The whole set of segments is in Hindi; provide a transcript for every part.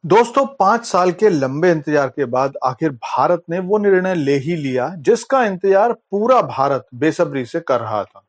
दोस्तों 5 साल के लंबे इंतजार के बाद आखिर भारत ने वो निर्णय ले ही लिया जिसका इंतजार पूरा भारत बेसब्री से कर रहा था।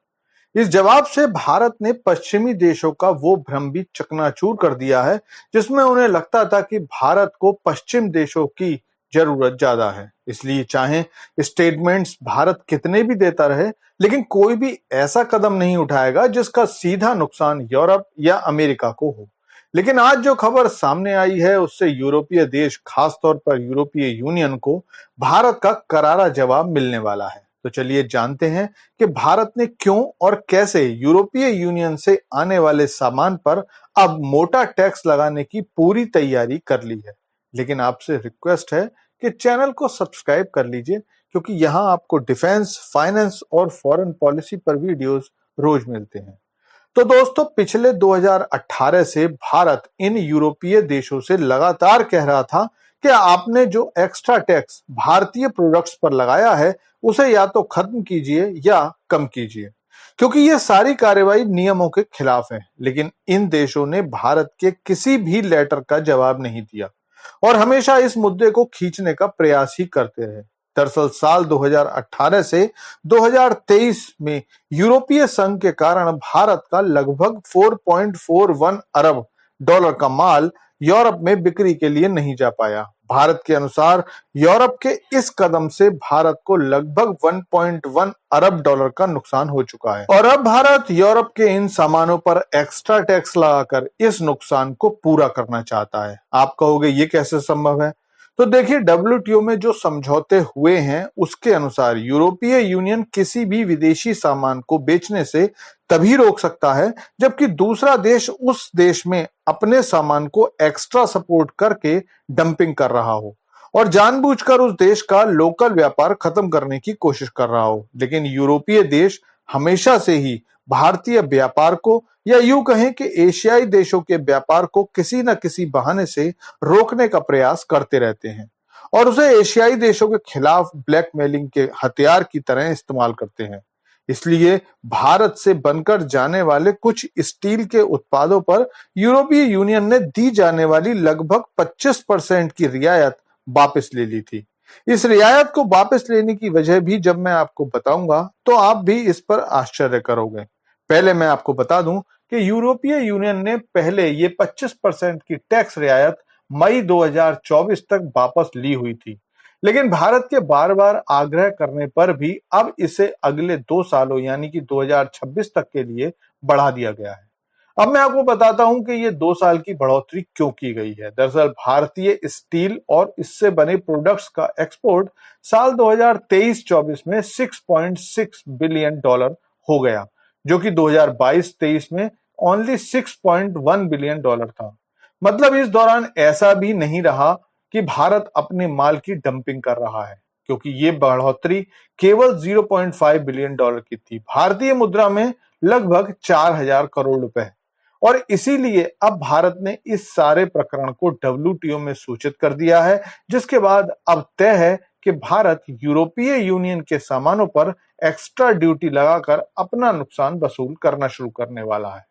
इस जवाब से भारत ने पश्चिमी देशों का वो भ्रम भी चकनाचूर कर दिया है जिसमें उन्हें लगता था कि भारत को पश्चिम देशों की जरूरत ज्यादा है। इसलिए चाहे स्टेटमेंट्स भारत कितने भी देता रहे, लेकिन कोई भी ऐसा कदम नहीं उठाएगा जिसका सीधा नुकसान यूरोप या अमेरिका को हो। लेकिन आज जो खबर सामने आई है उससे यूरोपीय देश, खासतौर पर यूरोपीय यूनियन को भारत का करारा जवाब मिलने वाला है। तो चलिए जानते हैं कि भारत ने क्यों और कैसे यूरोपीय यूनियन से आने वाले सामान पर अब मोटा टैक्स लगाने की पूरी तैयारी कर ली है। लेकिन आपसे रिक्वेस्ट है कि चैनल को सब्सक्राइब कर लीजिए, क्योंकि यहाँ आपको डिफेंस, फाइनेंस और फॉरेन पॉलिसी पर वीडियोस रोज मिलते हैं। तो दोस्तों, पिछले 2018 से भारत इन यूरोपीय देशों से लगातार कह रहा था कि आपने जो एक्स्ट्रा टैक्स भारतीय प्रोडक्ट्स पर लगाया है उसे या तो खत्म कीजिए या कम कीजिए, क्योंकि ये सारी कार्रवाई नियमों के खिलाफ है। लेकिन इन देशों ने भारत के किसी भी लेटर का जवाब नहीं दिया और हमेशा इस मुद्दे को खींचने का प्रयास ही करते रहे। दरअसल साल 2018 से 2023 में यूरोपीय संघ के कारण भारत का लगभग 4.41 अरब डॉलर का माल यूरोप में बिक्री के लिए नहीं जा पाया। भारत के अनुसार यूरोप के इस कदम से भारत को लगभग 1.1 अरब डॉलर का नुकसान हो चुका है और अब भारत यूरोप के इन सामानों पर एक्स्ट्रा टैक्स लगाकर इस नुकसान को पूरा करना चाहता है। आप कहोगे ये कैसे संभव है? तो देखिए, डब्ल्यूटीओ में जो समझौते हुए हैं उसके अनुसार यूरोपीय यूनियन किसी भी विदेशी सामान को बेचने से तभी रोक सकता है जबकि दूसरा देश उस देश में अपने सामान को एक्स्ट्रा सपोर्ट करके डंपिंग कर रहा हो और जानबूझकर उस देश का लोकल व्यापार खत्म करने की कोशिश कर रहा हो। लेकिन यूरोपीय देश हमेशा से ही भारतीय व्यापार को, या यूं कहें कि एशियाई देशों के व्यापार को, किसी न किसी बहाने से रोकने का प्रयास करते रहते हैं और उसे एशियाई देशों के खिलाफ ब्लैकमेलिंग के हथियार की तरह इस्तेमाल करते हैं। इसलिए भारत से बनकर जाने वाले कुछ स्टील के उत्पादों पर यूरोपीय यूनियन ने दी जाने वाली लगभग 25% की रियायत वापस ले ली थी। इस रियायत को वापस लेने की वजह भी जब मैं आपको बताऊंगा तो आप भी इस पर आश्चर्य करोगे। पहले मैं आपको बता दूं कि यूरोपीय यूनियन ने पहले ये 25% की टैक्स रियायत मई 2024 तक वापस ली हुई थी, लेकिन भारत के बार बार आग्रह करने पर भी अब इसे अगले 2 सालों यानी कि 2026 तक के लिए बढ़ा दिया गया है। अब मैं आपको बताता हूं कि ये 2 साल की बढ़ोतरी क्यों की गई है। दरअसल भारतीय स्टील और इससे बने प्रोडक्ट्स का एक्सपोर्ट साल 2023-24 में 6.6 बिलियन डॉलर हो गया, जो कि 2022-23 में ओनली 6.1 बिलियन डॉलर था। मतलब इस दौरान ऐसा भी नहीं रहा कि भारत अपने माल की डंपिंग कर रहा है, क्योंकि ये बढ़ोतरी केवल 0.5 बिलियन डॉलर की थी, भारतीय मुद्रा में लगभग 4,000 करोड़ रुपए। और इसीलिए अब भारत ने इस सारे प्रकरण को डब्ल्यूटीओ में सूचित कर दिया है, जिसके बाद अब तय है कि भारत यूरोपीय यूनियन के सामानों पर एक्स्ट्रा ड्यूटी लगाकर अपना नुकसान वसूल करना शुरू करने वाला है।